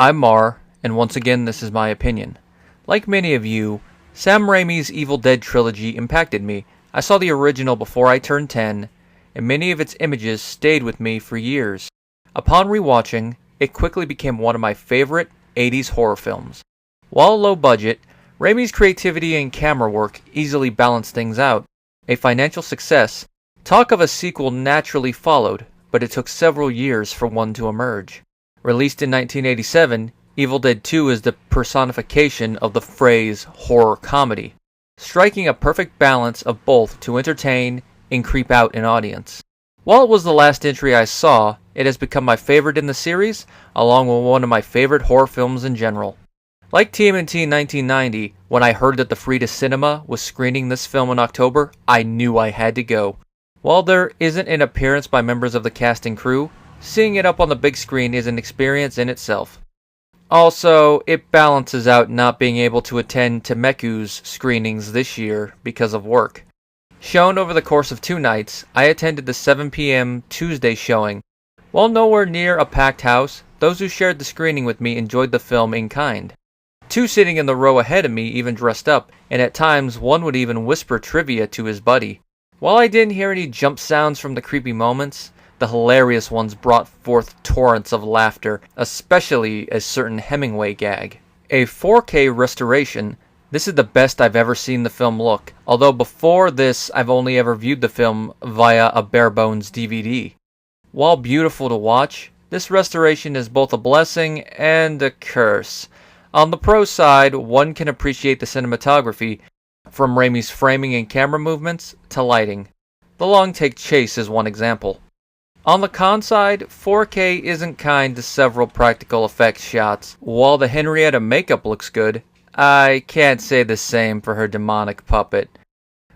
I'm Mar, and once again this is my opinion. Like many of you, Sam Raimi's Evil Dead trilogy impacted me. I saw the original before I turned 10, and many of its images stayed with me for years. Upon rewatching, it quickly became one of my favorite 80s horror films. While low budget, Raimi's creativity and camera work easily balanced things out. A financial success, talk of a sequel naturally followed, but it took several years for one to emerge. Released in 1987, Evil Dead 2 is the personification of the phrase horror comedy, striking a perfect balance of both to entertain and creep out an audience. While it was the last entry I saw, it has become my favorite in the series, along with one of my favorite horror films in general. Like TMNT in 1990, when I heard that the Frida Cinema was screening this film in October, I knew I had to go. While there isn't an appearance by members of the cast and crew, seeing it up on the big screen is an experience in itself. Also, it balances out not being able to attend Temeku's screenings this year because of work. Shown over the course of 2 nights, I attended the 7 p.m. Tuesday showing. While nowhere near a packed house, those who shared the screening with me enjoyed the film in kind. 2 sitting in the row ahead of me even dressed up, and at times one would even whisper trivia to his buddy. While I didn't hear any jump sounds from the creepy moments, the hilarious ones brought forth torrents of laughter, especially a certain Hemingway gag. A 4K restoration, this is the best I've ever seen the film look, although before this I've only ever viewed the film via a bare-bones DVD. While beautiful to watch, this restoration is both a blessing and a curse. On the pro side, one can appreciate the cinematography, from Raimi's framing and camera movements to lighting. The long take chase is one example. On the con side, 4K isn't kind to several practical effects shots. While the Henrietta makeup looks good, I can't say the same for her demonic puppet.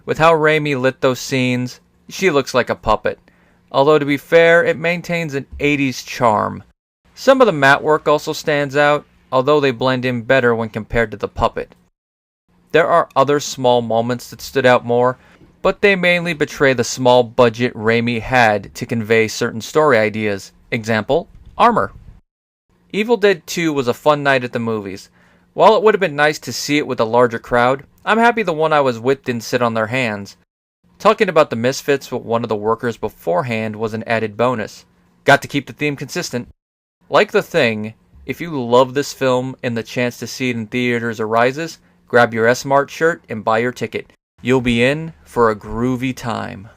With how Raimi lit those scenes, she looks like a puppet. Although to be fair, it maintains an 80s charm. Some of the matte work also stands out, although they blend in better when compared to the puppet. There are other small moments that stood out more, but they mainly betray the small budget Raimi had to convey certain story ideas. Example, armor. Evil Dead 2 was a fun night at the movies. While it would have been nice to see it with a larger crowd, I'm happy the one I was with didn't sit on their hands. Talking about the misfits with one of the workers beforehand was an added bonus. Got to keep the theme consistent. Like The Thing, if you love this film and the chance to see it in theaters arises, grab your S-Mart shirt and buy your ticket. You'll be in for a groovy time.